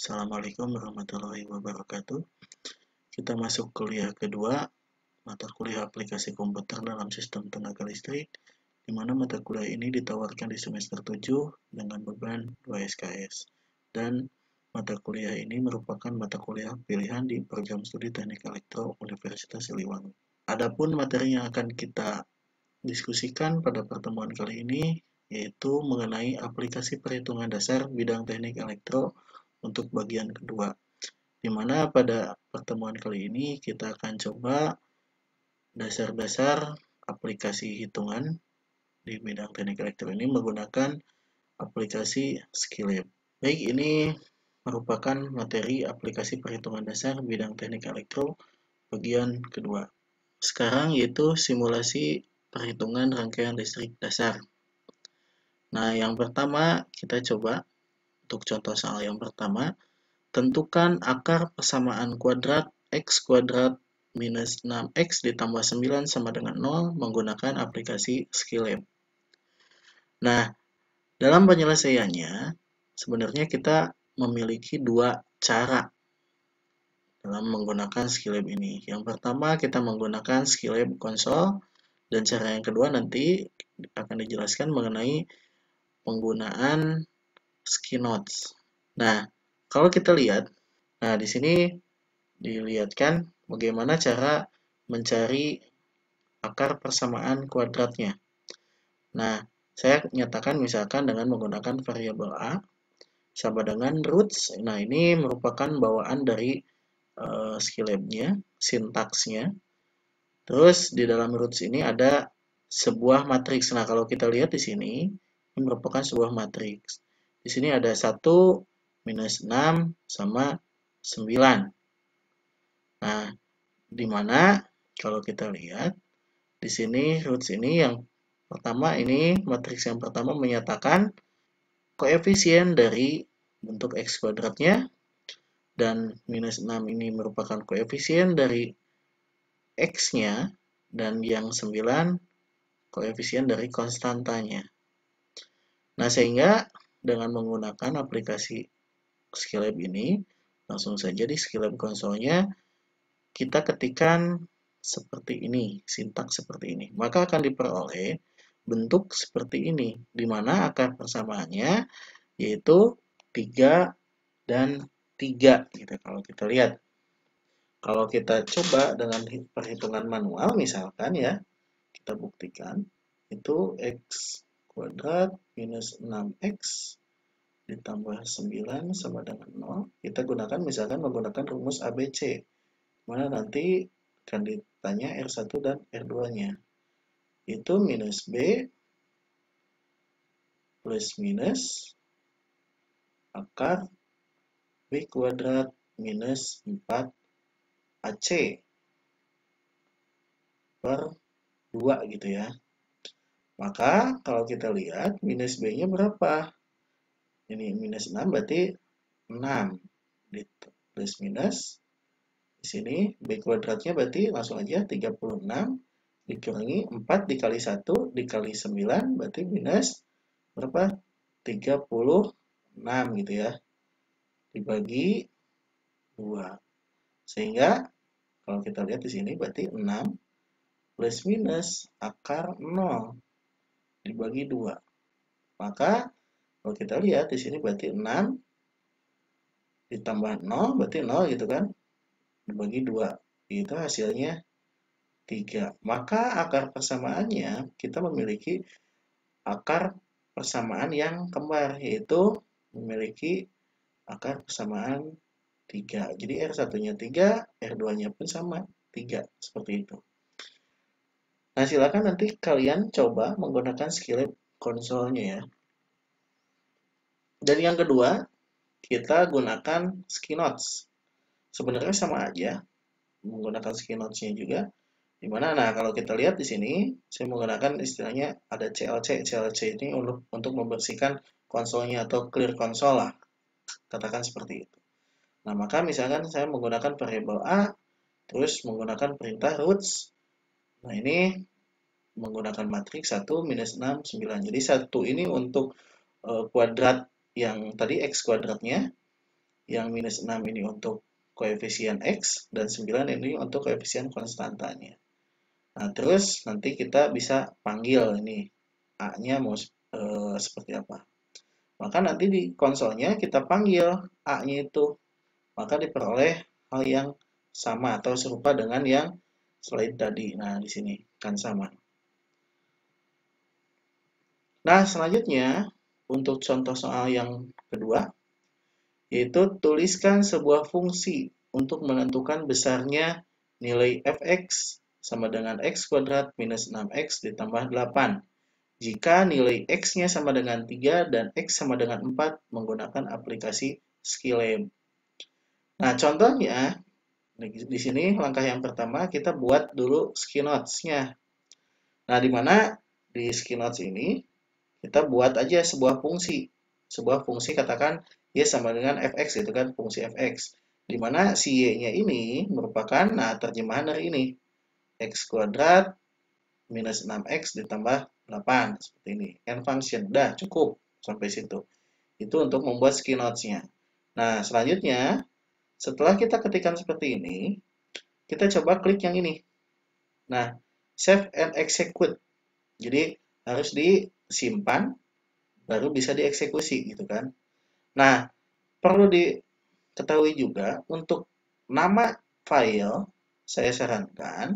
Assalamualaikum warahmatullahi wabarakatuh. Kita masuk kuliah kedua, mata kuliah aplikasi komputer dalam sistem tenaga listrik, di mana mata kuliah ini ditawarkan di semester 7 dengan beban 2 SKS. Dan mata kuliah ini merupakan mata kuliah pilihan di program studi Teknik Elektro Universitas Siliwangi. Adapun materi yang akan kita diskusikan pada pertemuan kali ini yaitu mengenai aplikasi perhitungan dasar bidang teknik elektro untuk bagian kedua, di mana pada pertemuan kali ini kita akan coba dasar-dasar aplikasi hitungan di bidang teknik elektro ini menggunakan aplikasi Skillab. Baik, ini merupakan materi aplikasi perhitungan dasar bidang teknik elektro bagian kedua. Sekarang yaitu simulasi perhitungan rangkaian listrik dasar. Nah, yang pertama kita coba untuk contoh soal yang pertama, tentukan akar persamaan kuadrat x kuadrat minus 6x ditambah 9 sama dengan 0 menggunakan aplikasi Skillab. Nah, dalam penyelesaiannya, sebenarnya kita memiliki dua cara dalam menggunakan Skillab ini. Yang pertama, kita menggunakan Skillab konsol, dan cara yang kedua nanti akan dijelaskan mengenai penggunaan Skinotes. Nah, kalau kita lihat, nah di sini dilihatkan bagaimana cara mencari akar persamaan kuadratnya. Nah, saya nyatakan misalkan dengan menggunakan variabel A sama dengan roots. Nah, ini merupakan bawaan dari Skillab-nya, sintaksnya. Terus di dalam roots ini ada sebuah matriks. Nah, kalau kita lihat di sini, ini merupakan sebuah matriks. Di sini ada 1 minus 6 sama 9. Nah, di mana kalau kita lihat di sini roots ini yang pertama, ini matriks yang pertama menyatakan koefisien dari bentuk x kuadratnya, dan minus 6 ini merupakan koefisien dari x-nya, dan yang 9 koefisien dari konstantanya. Nah, sehingga dengan menggunakan aplikasi Skillab ini, langsung saja di Skillab konsolnya kita ketikkan seperti ini, sintaks seperti ini. Maka akan diperoleh bentuk seperti ini, di mana akar persamaannya yaitu 3 dan 3 gitu kalau kita lihat. Kalau kita coba dengan perhitungan manual misalkan ya, kita buktikan itu x kuadrat minus 6x ditambah 9 sama dengan 0. Kita gunakan misalkan menggunakan rumus ABC, mana nanti akan ditanya R1 dan R2-nya. Itu minus B plus minus akar B kuadrat minus 4AC per 2 gitu ya. Maka kalau kita lihat minus B-nya berapa? Ini minus 6 berarti 6. Plus minus. Di sini B kuadratnya berarti langsung aja 36 dikurangi 4 dikali 1 dikali 9 berarti minus berapa? 36 gitu ya. Dibagi 2. Sehingga kalau kita lihat di sini berarti 6 plus minus akar 0 dibagi 2. Maka kalau kita lihat di sini berarti 6 ditambah 0 berarti 0 gitu kan. Dibagi 2. Itu hasilnya 3. Maka akar persamaannya kita memiliki akar persamaan yang kembar, yaitu memiliki akar persamaan 3. Jadi R1-nya 3, R2-nya pun sama 3. Seperti itu. Nah, silakan nanti kalian coba menggunakan Skillab konsolnya ya. Dan yang kedua, kita gunakan Skinotes. Sebenarnya sama aja menggunakan Skinotes-nya juga. Dimana, nah kalau kita lihat di sini, saya menggunakan istilahnya ada CLC. CLC ini untuk membersihkan konsolnya atau clear konsol lah. Katakan seperti itu. Nah, maka misalkan saya menggunakan variabel A, terus menggunakan perintah roots. Nah, ini menggunakan matriks 1, minus 6, 9. Jadi 1 ini untuk kuadrat yang tadi X kuadratnya. Yang minus 6 ini untuk koefisien X, dan 9 ini untuk koefisien konstantanya. Nah, terus nanti kita bisa panggil ini A-nya mau seperti apa. Maka nanti di konsolnya kita panggil A-nya itu. Maka diperoleh hal yang sama atau serupa dengan yang slide tadi. Nah, di sini kan sama. Nah, selanjutnya untuk contoh soal yang kedua, yaitu tuliskan sebuah fungsi untuk menentukan besarnya nilai fx sama dengan x kuadrat minus 6x ditambah 8 jika nilai x-nya sama dengan 3 dan x sama dengan 4 menggunakan aplikasi Skylab. Nah, contohnya di sini langkah yang pertama kita buat dulu Skynotes-nya. Nah, di mana di Skynotes ini kita buat aja sebuah fungsi. Sebuah fungsi katakan y sama dengan fx gitu kan, fungsi fx. Di mana si y-nya ini merupakan terjemahan dari ini. X kuadrat minus 6x ditambah 8 seperti ini. N function. Dah cukup sampai situ. Itu untuk membuat Skynotes-nya. Nah, selanjutnya setelah kita ketikkan seperti ini, kita coba klik yang ini. Nah, save and execute. Jadi harus disimpan baru bisa dieksekusi gitu kan. Nah, perlu diketahui juga untuk nama file saya sarankan.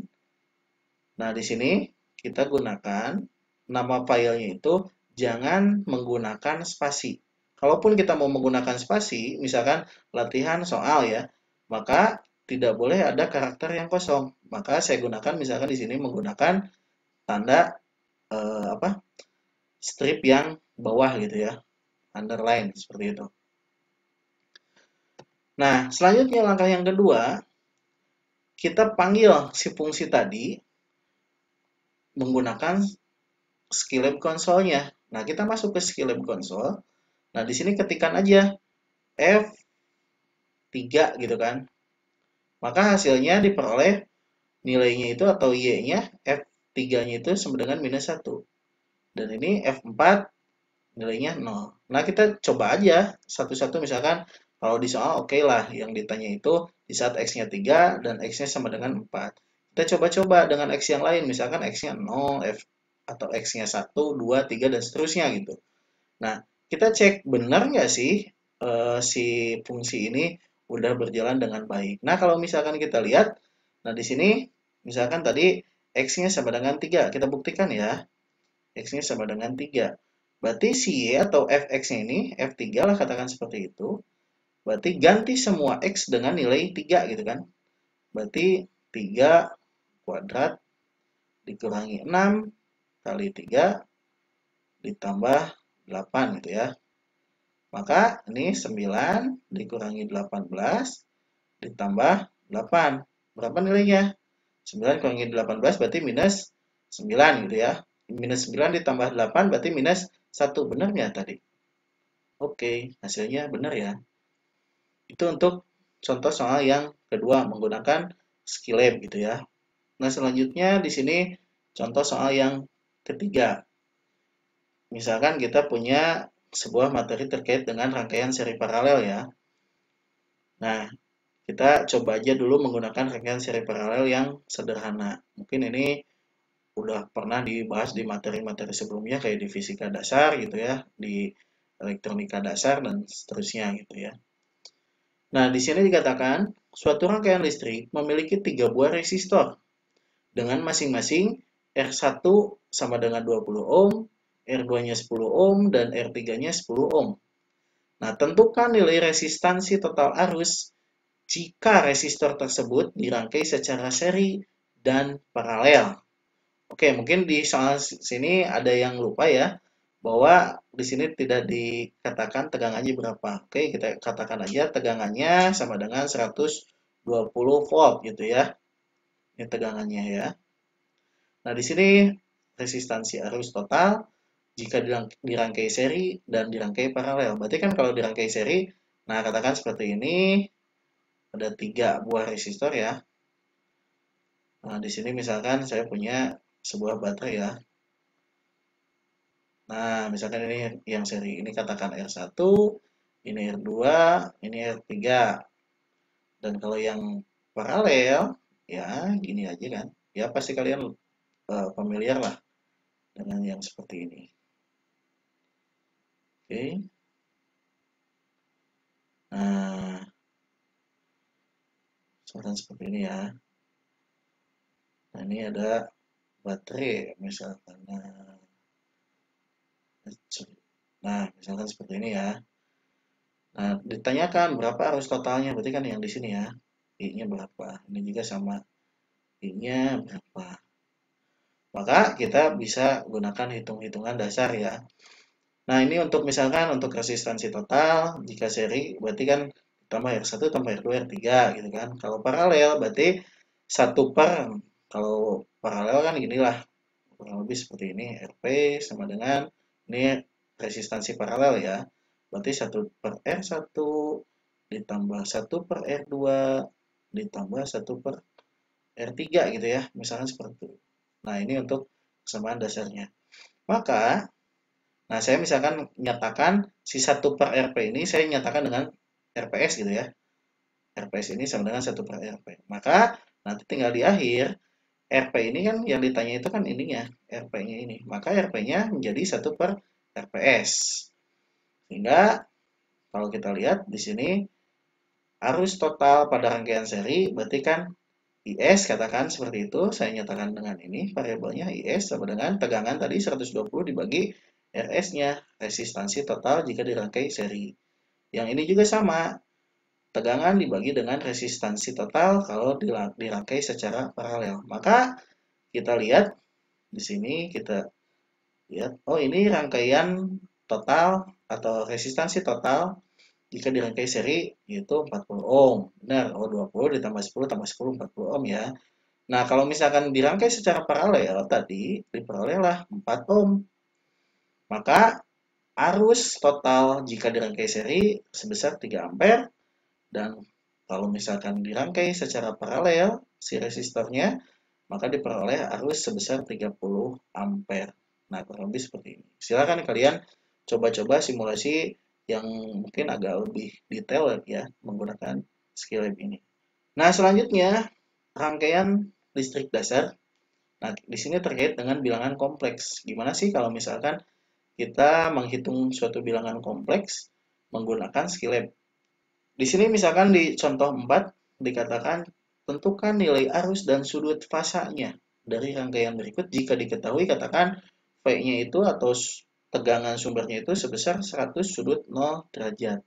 Nah, di sini kita gunakan nama filenya itu jangan menggunakan spasi. Kalaupun kita mau menggunakan spasi, misalkan latihan soal ya, maka tidak boleh ada karakter yang kosong. Maka saya gunakan misalkan di sini menggunakan tanda strip yang bawah gitu ya, underline seperti itu. Nah, selanjutnya langkah yang kedua, kita panggil si fungsi tadi menggunakan Skylab console-nya. Nah, kita masuk ke Skylab console. Nah, di sini ketikkan aja F3 gitu kan. Maka hasilnya diperoleh nilainya itu atau Y-nya F3-nya itu sama dengan minus 1. Dan ini F4 nilainya 0. Nah, kita coba aja satu-satu misalkan kalau di soal oke lah yang ditanya itu di saat X-nya 3 dan X-nya sama dengan 4. Kita coba-coba dengan X yang lain, misalkan X-nya 0, F atau X-nya 1, 2, 3, dan seterusnya gitu. Nah, kita cek benar nggak sih si fungsi ini udah berjalan dengan baik. Nah, kalau misalkan kita lihat, nah di sini misalkan tadi X-nya sama dengan 3, kita buktikan ya. X-nya sama dengan 3. Berarti si Y atau Fx-nya ini, F3 lah katakan seperti itu. Berarti ganti semua X dengan nilai 3 gitu kan. Berarti 3 kuadrat dikurangi 6 kali 3 ditambah 8 gitu ya. Maka ini 9 dikurangi 18 ditambah 8. Berapa nilainya? 9 kurangi 18 berarti minus 9 gitu ya. Minus 9 ditambah 8 berarti minus 1. Benar nggak tadi? Oke, hasilnya benar ya. Itu untuk contoh soal yang kedua menggunakan Skylab gitu ya. Nah, selanjutnya di sini contoh soal yang ketiga. Misalkan kita punya sebuah materi terkait dengan rangkaian seri paralel ya. Nah, kita coba aja dulu menggunakan rangkaian seri paralel yang sederhana. Mungkin ini udah pernah dibahas di materi-materi sebelumnya kayak di fisika dasar gitu ya, di elektronika dasar dan seterusnya gitu ya. Nah, di sini dikatakan suatu rangkaian listrik memiliki 3 buah resistor dengan masing-masing R1 sama dengan 20 ohm, R2-nya 10 ohm, dan R3-nya 10 ohm. Nah, tentukan nilai resistansi total arus jika resistor tersebut dirangkai secara seri dan paralel. Oke, mungkin di soal sini ada yang lupa ya, bahwa di sini tidak dikatakan tegangannya berapa. Oke, kita katakan aja tegangannya sama dengan 120 volt gitu ya. Ini tegangannya ya. Nah, di sini resistansi arus total jika dirangkai seri dan dirangkai paralel. Berarti kan kalau dirangkai seri, nah katakan seperti ini, ada 3 buah resistor ya. Nah, di sini misalkan saya punya sebuah baterai ya. Nah, misalkan ini yang seri ini katakan R1, ini R2, ini R3. Dan kalau yang paralel, ya gini aja kan. Ya pasti kalian familiar lah dengan yang seperti ini. Oke. Nah, misalkan seperti ini ya. Nah, ini ada baterai misalkan. Nah, misalkan seperti ini ya. Nah, ditanyakan berapa arus totalnya, berarti kan yang di sini ya. I-nya berapa? Ini juga sama. I-nya berapa? Maka kita bisa gunakan hitung-hitungan dasar ya. Nah, ini untuk misalkan untuk resistansi total, jika seri berarti kan tambah R1 tambah R2 R3 gitu kan. Kalau paralel berarti 1 per, kalau paralel kan inilah kurang lebih seperti ini. RP sama dengan ini resistansi paralel ya. Berarti 1 per R1 ditambah 1 per R2 ditambah 1 per R3 gitu ya. Misalkan seperti itu. Nah, ini untuk kesamaan dasarnya. Maka, nah saya misalkan nyatakan si 1 per RP ini saya nyatakan dengan RPS gitu ya. RPS ini sama dengan 1 per RP. Maka, nanti tinggal di akhir, RP ini kan yang ditanya itu kan ininya, RP-nya ini. Maka RP-nya menjadi 1 per RPS. Sehingga kalau kita lihat di sini arus total pada rangkaian seri berarti kan IS katakan seperti itu, saya nyatakan dengan ini variabelnya IS sama dengan tegangan tadi 120 dibagi RS-nya, resistansi total jika dirangkai seri. Yang ini juga sama, tegangan dibagi dengan resistansi total kalau dirangkai secara paralel. Maka kita lihat di sini kita lihat, oh ini rangkaian total atau resistansi total jika dirangkai seri yaitu 40 ohm. Benar, oh 20 ditambah 10 tambah 10 40 ohm ya. Nah, kalau misalkan dirangkai secara paralel tadi diperoleh lah 4 ohm. Maka arus total jika dirangkai seri sebesar 3 ampere dan kalau misalkan dirangkai secara paralel si resistornya maka diperoleh arus sebesar 30 ampere. Nah, kurang lebih seperti ini. Silakan kalian coba-coba simulasi yang mungkin agak lebih detail ya menggunakan skill lab ini. Nah, selanjutnya rangkaian listrik dasar. Nah, di sini terkait dengan bilangan kompleks. Gimana sih kalau misalkan kita menghitung suatu bilangan kompleks menggunakan skill lab? Di sini misalkan di contoh 4 dikatakan tentukan nilai arus dan sudut fasanya dari rangkaian berikut jika diketahui katakan V-nya itu atau tegangan sumbernya itu sebesar 100 sudut 0 derajat.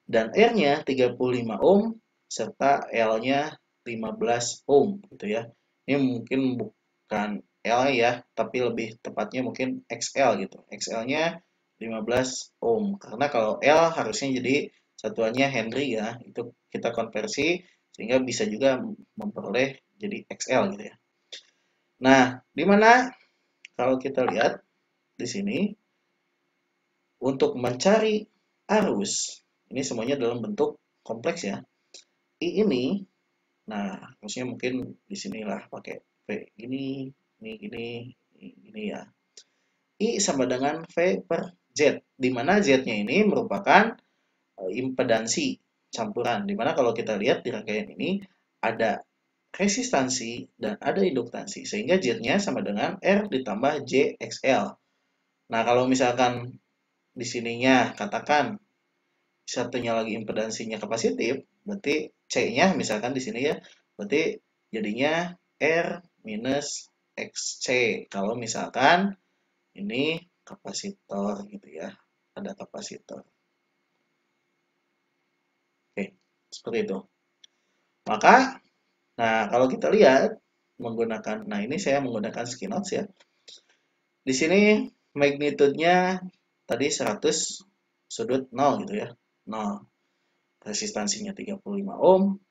Dan R-nya 35 ohm serta L-nya 15 ohm gitu ya. Ini mungkin bukan L ya, tapi lebih tepatnya mungkin XL gitu. XL-nya 15 ohm. Karena kalau L harusnya jadi satuannya Henry ya. Itu kita konversi sehingga bisa juga memperoleh jadi XL gitu ya. Nah, di mana kalau kita lihat di sini untuk mencari arus, ini semuanya dalam bentuk kompleks ya. I ini, nah harusnya mungkin di sinilah pakai V ini ya. I sama dengan V per Z, di mana Z-nya ini merupakan impedansi campuran. Di mana kalau kita lihat di rangkaian ini ada resistansi dan ada induktansi, sehingga Z-nya sama dengan R ditambah JXL. Nah, kalau misalkan di sininya katakan satunya lagi impedansinya kapasitif, berarti C-nya misalkan di sini ya, berarti jadinya R minus XC. Kalau misalkan ini kapasitor gitu ya, ada kapasitor. Oke, seperti itu. Maka, nah kalau kita lihat menggunakan, nah ini saya menggunakan Skinots ya. Di sini magnitude-nya tadi 100 sudut 0 gitu ya. 0. Resistansinya 35 ohm.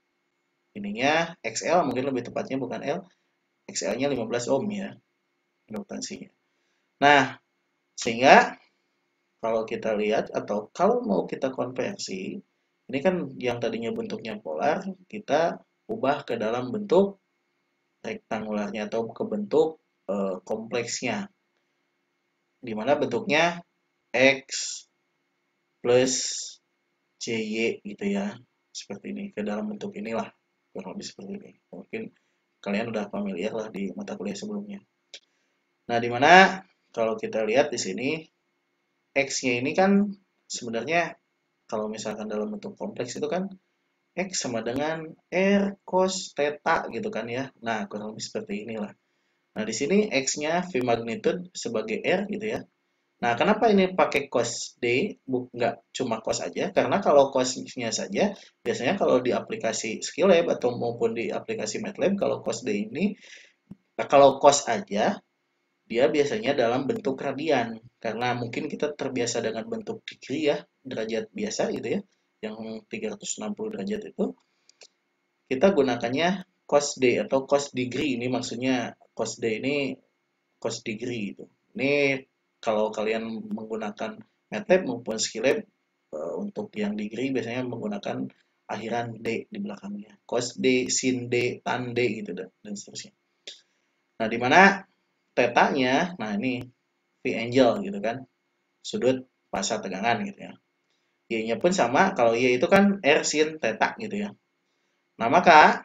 Ininya XL mungkin lebih tepatnya bukan L. XL-nya 15 ohm ya induktansinya. Nah, sehingga kalau kita lihat atau kalau mau kita konversi, ini kan yang tadinya bentuknya polar, kita ubah ke dalam bentuk rektangularnya atau ke bentuk kompleksnya. Di mana bentuknya X plus CY gitu ya. Seperti ini, ke dalam bentuk inilah. Kurang lebih seperti ini. Mungkin kalian udah familiar lah di mata kuliah sebelumnya. Nah, dimana kalau kita lihat di sini, X-nya ini kan sebenarnya kalau misalkan dalam bentuk kompleks itu kan X sama dengan R cos theta gitu kan ya. Nah, kurang lebih seperti inilah. Nah, di sini X-nya V magnitude sebagai R gitu ya. Nah, kenapa ini pakai cos D, nggak cuma cos aja? Karena kalau cosnya saja, biasanya kalau di aplikasi Skillab atau maupun di aplikasi MATLAB, kalau cos D ini, kalau cos aja, dia biasanya dalam bentuk radian. Karena mungkin kita terbiasa dengan bentuk degree ya, derajat biasa gitu ya, yang 360 derajat itu, kita gunakannya cos D atau cos degree. Ini maksudnya cos D ini cos degree gitu. Ini kalau kalian menggunakan MATLAB maupun Skillab untuk yang degree biasanya menggunakan akhiran D di belakangnya. Cos D, sin D, tan D gitu dan seterusnya. Nah, di mana tetanya, nah ini V angle gitu kan, sudut pasa tegangan gitu ya. Y-nya pun sama, kalau Y itu kan R sin theta gitu ya. Nah, maka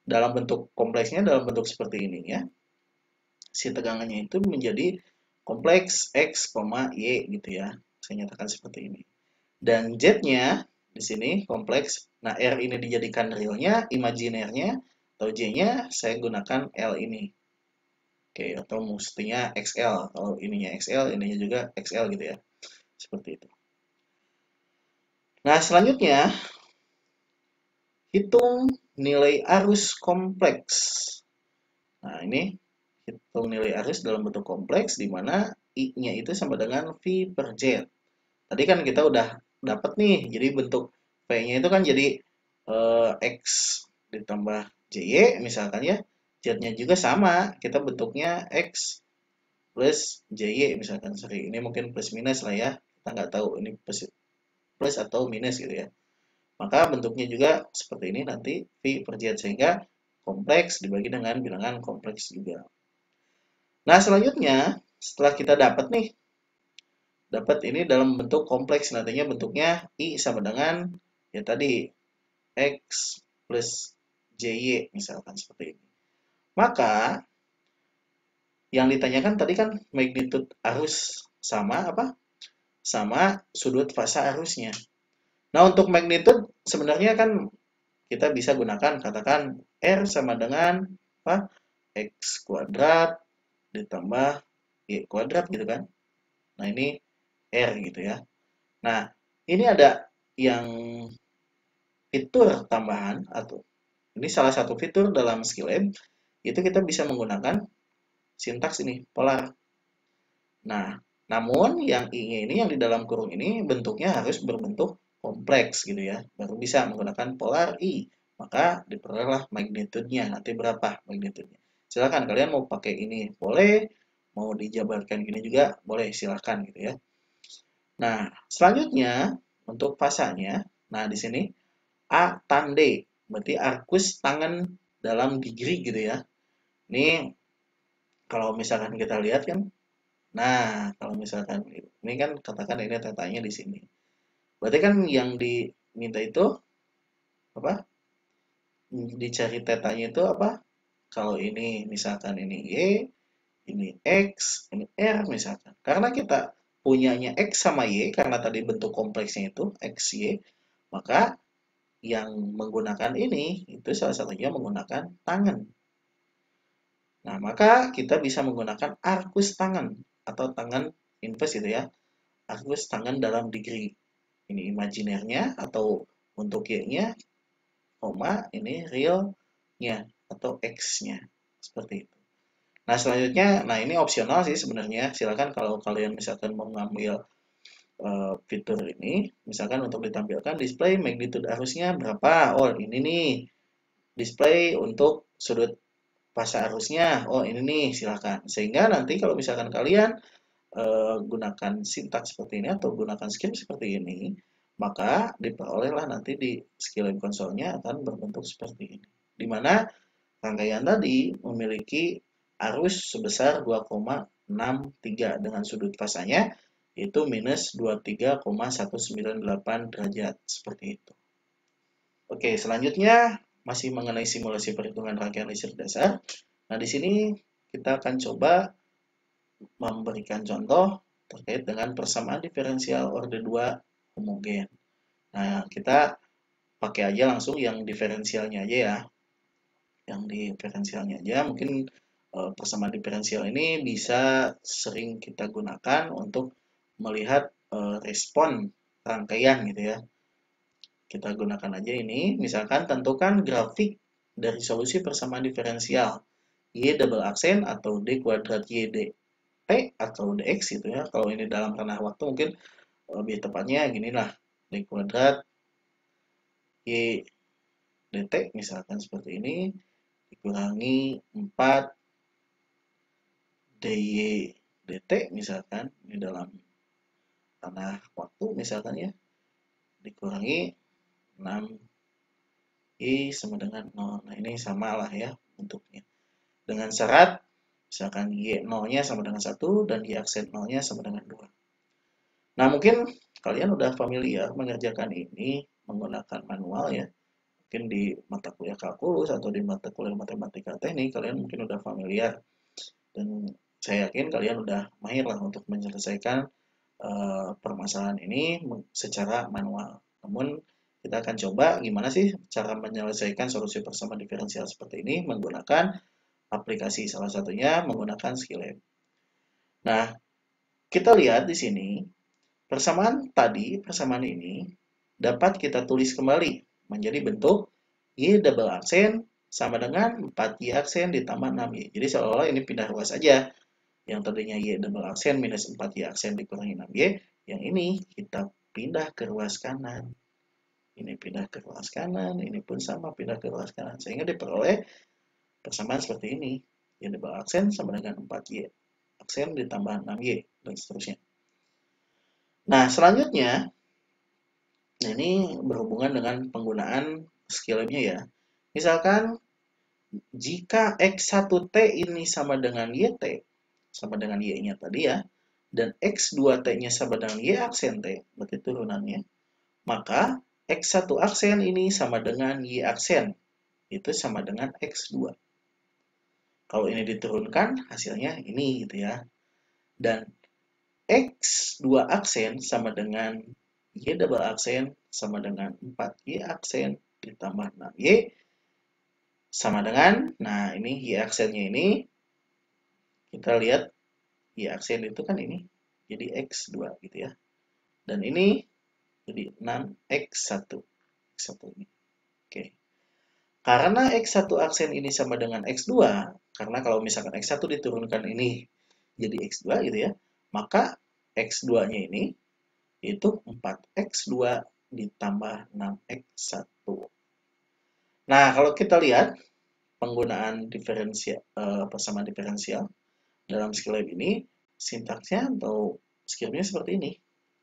dalam bentuk kompleksnya dalam bentuk seperti ini ya. Si tegangannya itu menjadi kompleks X, Y gitu ya. Saya nyatakan seperti ini. Dan Z-nya di sini kompleks. Nah, R ini dijadikan realnya, imajinernya atau J-nya saya gunakan L ini. Oke, atau mestinya XL. Kalau ininya XL, ininya juga XL gitu ya. Seperti itu. Nah, selanjutnya hitung nilai arus kompleks. Nah, ini hitung nilai arus dalam bentuk kompleks di mana I-nya itu sama dengan V per Z. Tadi kan kita udah dapat nih, jadi bentuk V-nya itu kan jadi X ditambah JY misalkan ya. Z-nya juga sama, kita bentuknya X plus JY misalkan. Sorry, ini mungkin plus minus lah ya. Kita nggak tahu ini plus atau minus gitu ya. Maka bentuknya juga seperti ini nanti V per Z, sehingga kompleks dibagi dengan bilangan kompleks juga. Nah, selanjutnya setelah kita dapat nih, dapat ini dalam bentuk kompleks, nantinya bentuknya I sama dengan ya tadi X plus JY misalkan seperti ini. Maka yang ditanyakan tadi kan magnitude arus sama apa? Sama sudut fasa arusnya. Nah, untuk magnitude sebenarnya kan kita bisa gunakan, katakan R sama dengan apa? X kuadrat ditambah Y kuadrat gitu kan. Nah, ini R gitu ya. Nah, ini ada yang fitur tambahan, atau ini salah satu fitur dalam Skillab, itu kita bisa menggunakan sintaks ini, polar. Nah, namun yang I-nya ini, yang di dalam kurung ini, bentuknya harus berbentuk kompleks gitu ya, baru bisa menggunakan polar I. Maka diperolehlah magnitude-nya, nanti berapa magnitude-nya. Silakan kalian mau pakai ini boleh, mau dijabarkan gini juga boleh, silakan gitu ya. Nah, selanjutnya untuk fasanya, nah di sini A tan D, berarti arkus tangan dalam degree gitu ya. Ini kalau misalkan kita lihat kan, nah kalau misalkan ini kan katakan ini tetanya di sini. Berarti kan yang diminta itu apa? Dicari tetanya itu apa? Kalau ini misalkan ini Y, ini X, ini R misalkan. Karena kita punyanya X sama Y, karena tadi bentuk kompleksnya itu X, Y, maka yang menggunakan ini, itu salah satunya menggunakan tangan. Nah, maka kita bisa menggunakan arkus tangan, atau tangan inverse gitu ya. Arkus tangan dalam degree. Ini imajinernya, atau untuk Y-nya, koma, ini realnya, atau X-nya. Seperti itu. Nah, selanjutnya, nah ini opsional sih sebenarnya. Silakan kalau kalian misalkan mau ngambil fitur ini, misalkan untuk ditampilkan display magnitude arusnya berapa. Oh, ini nih. Display untuk sudut fasa arusnya. Oh, ini nih, silakan. Sehingga nanti kalau misalkan kalian gunakan sintaks seperti ini atau gunakan scheme seperti ini, maka diperolehlah nanti di Skillab console-nya akan berbentuk seperti ini. Di mana rangkaian tadi memiliki arus sebesar 2,63 dengan sudut fasanya yaitu minus 23,198 derajat, seperti itu. Oke, selanjutnya masih mengenai simulasi perhitungan rangkaian listrik dasar. Nah, di sini kita akan coba memberikan contoh terkait dengan persamaan diferensial orde 2 homogen. Nah, kita pakai aja langsung yang diferensialnya aja ya. Yang diferensialnya aja, mungkin persamaan diferensial ini bisa sering kita gunakan untuk melihat respon rangkaian gitu ya. Kita gunakan aja ini, misalkan tentukan grafik dari solusi persamaan diferensial Y double aksen atau D kuadrat Y dt atau dx gitu ya. Kalau ini dalam ranah waktu mungkin lebih tepatnya ginilah, D kuadrat Y dt misalkan seperti ini dikurangi 4 dy dt misalkan, ini dalam ranah waktu misalkan ya, dikurangi 6 I sama dengan 0. Nah, ini sama lah ya bentuknya. Dengan syarat, misalkan Y 0-nya sama dengan 1 dan Y aksen 0-nya sama dengan 2. Nah, mungkin kalian udah familiar mengerjakan ini menggunakan manual ya. Mungkin di mata kuliah kalkulus atau di mata kuliah matematika teknik, kalian mungkin udah familiar. Dan saya yakin kalian udah mahir lah untuk menyelesaikan permasalahan ini secara manual. Namun, kita akan coba gimana sih cara menyelesaikan solusi persamaan diferensial seperti ini menggunakan aplikasi, salah satunya menggunakan Skillab. Nah, kita lihat di sini persamaan ini dapat kita tulis kembali menjadi bentuk Y double aksen sama dengan 4Y aksen ditambah 6Y. Jadi seolah-olah ini pindah ruas aja. Yang tadinya Y double aksen minus 4Y aksen dikurangi 6Y, yang ini kita pindah ke ruas kanan. Ini pindah ke ruas kanan, ini pun sama pindah ke ruas kanan. Sehingga diperoleh persamaan seperti ini. Y double aksen sama dengan 4Y aksen ditambah 6Y, dan seterusnya. Nah, selanjutnya, ini berhubungan dengan penggunaan Skillab-nya ya. Misalkan, jika X1T ini sama dengan YT, sama dengan Y-nya tadi ya, dan X2T-nya sama dengan Y aksen T, berarti turunannya, maka X1 aksen ini sama dengan Y aksen, itu sama dengan X2. Kalau ini diturunkan, hasilnya ini gitu ya. Dan X2 aksen sama dengan Y double aksen sama dengan 4Y aksen ditambah 6Y sama dengan, nah ini Y aksennya ini, kita lihat Y aksen itu kan ini, jadi X2 gitu ya. Dan ini jadi 6X1. X1 ini. Oke. Karena X1 aksen ini sama dengan X2, karena kalau misalkan X1 diturunkan ini jadi X2 gitu ya, maka X2-nya ini itu 4X2 ditambah 6X1. Nah, kalau kita lihat penggunaan persamaan diferensial dalam Skillab ini, sintaksnya atau skillnya seperti ini.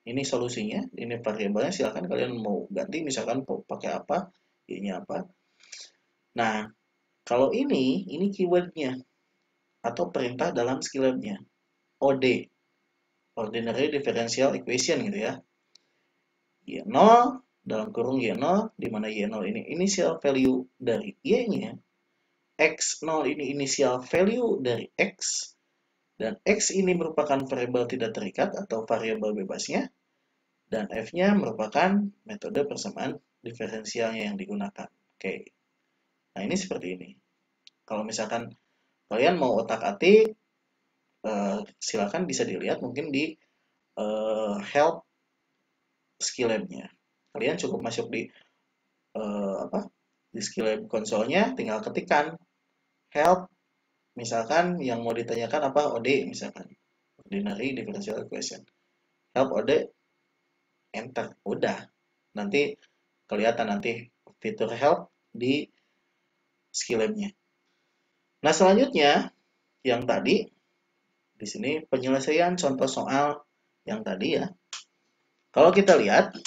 Ini solusinya, ini variabelnya, silakan kalian mau ganti, misalkan mau pakai apa, Y-nya apa. Nah, kalau ini keywordnya atau perintah dalam Skillab-nya, OD, Ordinary Differential Equation gitu ya. Y0 dalam kurung Y0, di mana Y0 ini initial value dari Y-nya, X0 ini initial value dari X, dan X ini merupakan variabel tidak terikat atau variabel bebasnya, dan F-nya merupakan metode persamaan diferensialnya yang digunakan. Oke. Nah, ini seperti ini. Kalau misalkan kalian mau otak-atik, silakan bisa dilihat mungkin di help Skillab-nya. Kalian cukup masuk di di Skillab konsolnya, tinggal ketikkan help, misalkan yang mau ditanyakan apa, OD misalkan, Ordinary Differential Equation. Help OD, enter, udah. Nanti kelihatan nanti fitur help di Skillab-nya. Nah, selanjutnya yang tadi di sini penyelesaian contoh soal yang tadi ya. Kalau kita lihat,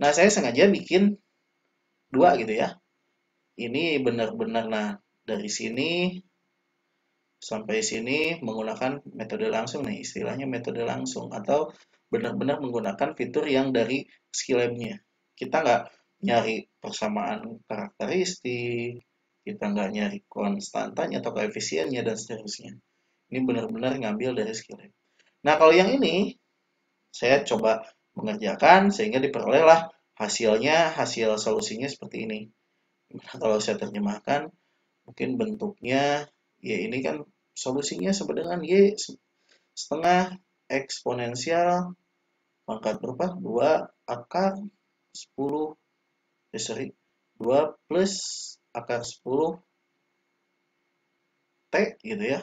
nah saya sengaja bikin 2 gitu ya. Ini benar-benar, nah dari sini Sampai sini menggunakan metode langsung nih, istilahnya metode langsung atau benar-benar menggunakan fitur yang dari Skillab-nya. Kita nggak nyari persamaan karakteristik, kita nggak nyari konstantanya atau koefisiennya dan seterusnya. Ini benar-benar ngambil dari Skillab. Nah, kalau yang ini saya coba mengerjakan sehingga diperolehlah hasil solusinya seperti ini. Nah, kalau saya terjemahkan, mungkin bentuknya, ya ini kan solusinya sama dengan Y setengah eksponensial pangkat berapa? 2 akar 10, sorry, 2 plus akar 10 T gitu ya,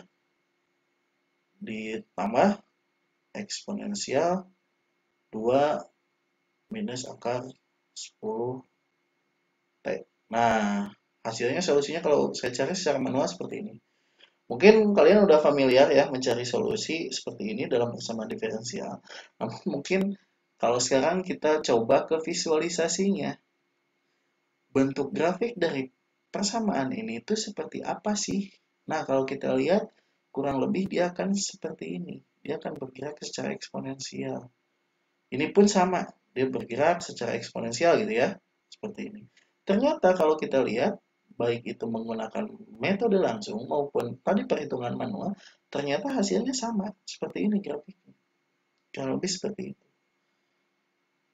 ditambah eksponensial 2 minus akar 10 T. Nah, hasilnya solusinya kalau saya cari secara manual seperti ini. Mungkin kalian udah familiar ya mencari solusi seperti ini dalam persamaan diferensial. Namun mungkin kalau sekarang kita coba ke visualisasinya. Bentuk grafik dari persamaan ini itu seperti apa sih? Nah, kalau kita lihat kurang lebih dia akan seperti ini. Dia akan bergerak secara eksponensial. Ini pun sama, dia bergerak secara eksponensial gitu ya, seperti ini. Ternyata kalau kita lihat, baik itu menggunakan metode langsung maupun tadi perhitungan manual, ternyata hasilnya sama, seperti ini grafiknya. Kurang lebih seperti itu.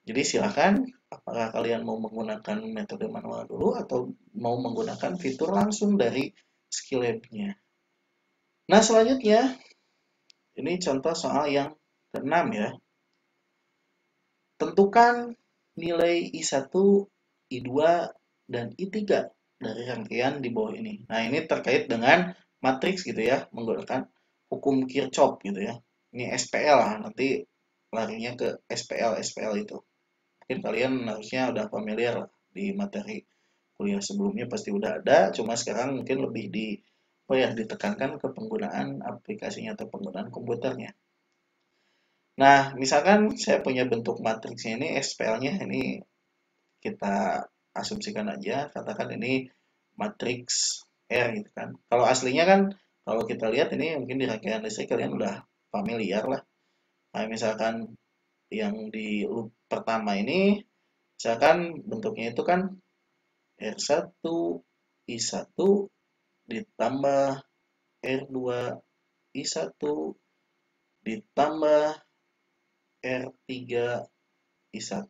Jadi silakan, apakah kalian mau menggunakan metode manual dulu atau mau menggunakan fitur langsung dari Skillab-nya. Nah, selanjutnya, ini contoh soal yang keenam ya. Tentukan nilai I1, I2, dan I3 dari rangkaian di bawah ini. Nah, ini terkait dengan matriks gitu ya, menggunakan hukum Kirchhoff gitu ya. Ini SPL lah, nanti larinya ke SPL itu. Mungkin kalian harusnya udah familiar lah di materi kuliah sebelumnya pasti udah ada, cuma sekarang mungkin lebih ditekankan ke penggunaan aplikasinya atau penggunaan komputernya. Nah, misalkan saya punya bentuk matriksnya ini, SPL-nya ini kita asumsikan aja, katakan ini matriks R gitu kan. Kalau aslinya kan, kalau kita lihat ini mungkin di rangkaian listrik kalian udah familiar lah. Nah, misalkan yang di loop pertama ini, misalkan bentuknya itu kan R1, I1 ditambah R2, I1 ditambah R3, I1.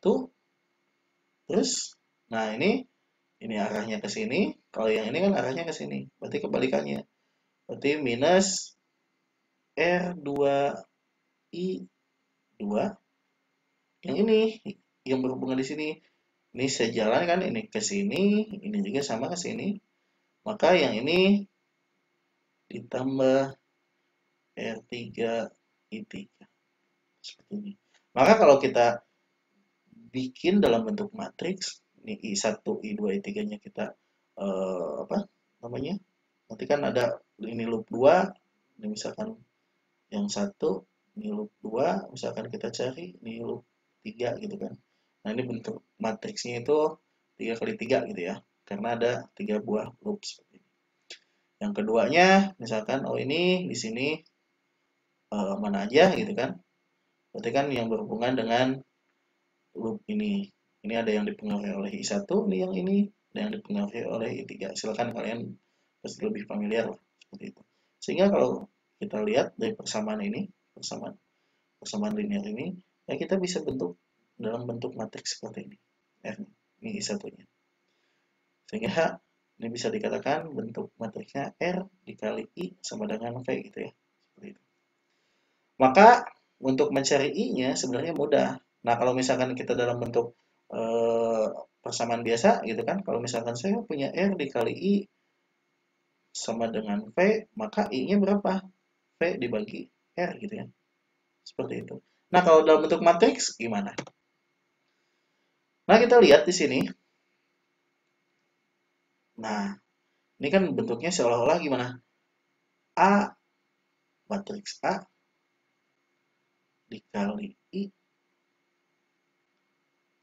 Terus, nah ini arahnya ke sini. Kalau yang ini kan arahnya ke sini. Berarti kebalikannya. Berarti minus R2, I2. Yang ini, yang berhubungan di sini. Ini sejalan kan, ini ke sini. Ini juga sama ke sini. Maka yang ini ditambah R3, I3. Seperti ini. Maka kalau kita bikin dalam bentuk matriks, ini I1, I2, I3-nya kita apa namanya? Nanti kan ada ini loop 2, ini misalkan yang satu, ini loop 2, misalkan kita cari ini loop 3 gitu kan. Nah, ini bentuk matriksnya itu 3 kali 3 gitu ya. Karena ada 3 buah loop seperti ini. Yang keduanya, misalkan oh ini di sini mana aja gitu kan. Berarti kan yang berhubungan dengan loop ini. Ini ada yang dipengaruhi oleh I1, ini ada yang dipengaruhi oleh I3. Silakan kalian pasti lebih familiar lah seperti itu. Sehingga kalau kita lihat dari persamaan ini, persamaan linear ini, ya kita bisa bentuk dalam bentuk matriks seperti ini. Ini I1-nya. Sehingga ini bisa dikatakan bentuk matriksnya R dikali I sama dengan V gitu ya. Seperti itu. Maka untuk mencari I-nya sebenarnya mudah. Nah, kalau misalkan kita dalam bentuk persamaan biasa gitu kan, kalau misalkan saya punya R dikali I sama dengan V, maka I-nya berapa? V dibagi R gitu ya. Seperti itu. Nah, kalau dalam bentuk matriks gimana? Nah, kita lihat di sini. Nah, ini kan bentuknya seolah-olah gimana? A, matriks A dikali I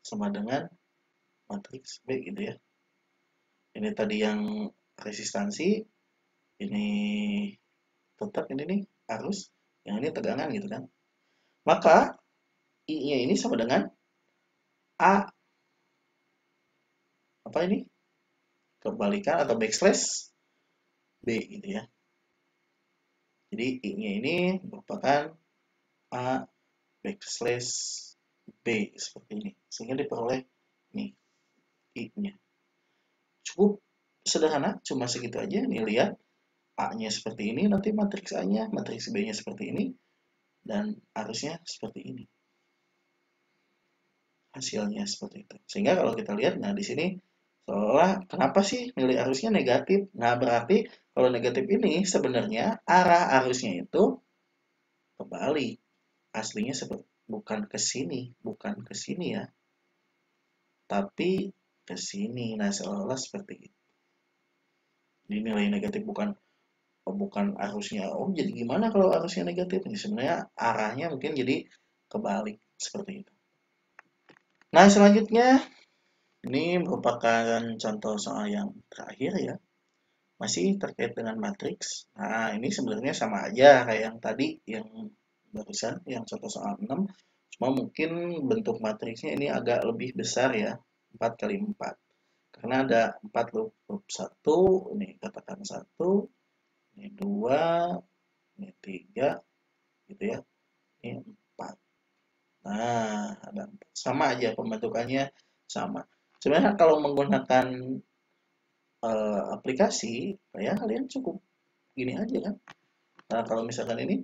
sama dengan matriks B gitu ya. Ini tadi yang resistansi, ini tetap ini nih arus, yang ini tegangan gitu kan. Maka I-nya ini sama dengan A, apa ini? Kebalikan atau backslash B gitu ya. Jadi I-nya ini merupakan A backslash B seperti ini. Sehingga diperoleh nih I-nya. Cukup sederhana, cuma segitu aja. Nih lihat, A-nya seperti ini, nanti matriks A-nya, matriks B-nya seperti ini, dan arusnya seperti ini. Hasilnya seperti itu. Sehingga kalau kita lihat, nah di sini seolah kenapa sih nilai arusnya negatif? Nah berarti kalau negatif ini sebenarnya arah arusnya itu kebalik. Aslinya bukan ke sini, bukan ke sini ya, tapi ke sini. Nah seolah seperti itu. Ini nilai negatif bukan arusnya. Oh jadi gimana kalau arusnya negatif? Ini sebenarnya arahnya mungkin jadi kebalik seperti itu. Nah selanjutnya ini merupakan contoh soal yang terakhir ya. Masih terkait dengan matriks. Nah, ini sebenarnya sama aja kayak yang tadi, yang barusan, yang contoh soal 6. Cuma mungkin bentuk matriksnya ini agak lebih besar ya, 4 kali 4. Karena ada 4 loop, 1, ini katakan 1, ini 2, ini 3, gitu ya, ini 4. Nah, ada 4. Sama aja pembentukannya sama. Sebenarnya kalau menggunakan aplikasi, ya kalian cukup gini aja kan. Nah, kalau misalkan ini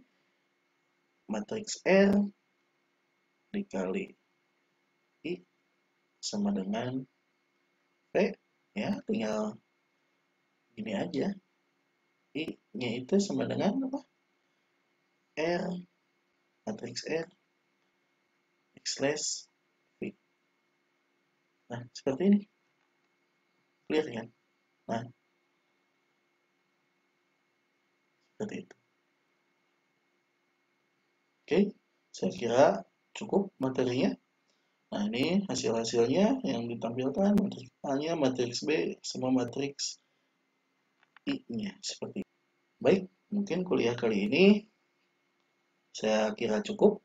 matriks R dikali I sama dengan P, ya tinggal gini aja. I-nya itu sama dengan apa? R, matriks R, X slash V. Nah, seperti ini. Clear kan? Nah, seperti itu. Oke, saya kira cukup materinya. Nah, ini hasil-hasilnya yang ditampilkan. Matriks A-nya, matriks B, semua matriks I-nya. Seperti itu. Baik, mungkin kuliah kali ini saya kira cukup.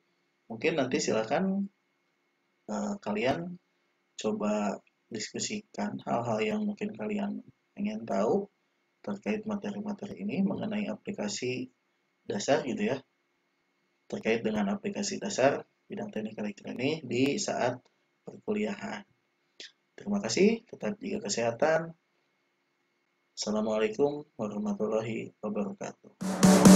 Mungkin nanti silakan kalian coba diskusikan hal-hal yang mungkin kalian ingin tahu terkait materi-materi ini mengenai aplikasi dasar gitu ya, terkait dengan aplikasi dasar bidang teknik elektronik di saat perkuliahan. Terima kasih, tetap jaga kesehatan. Assalamualaikum warahmatullahi wabarakatuh.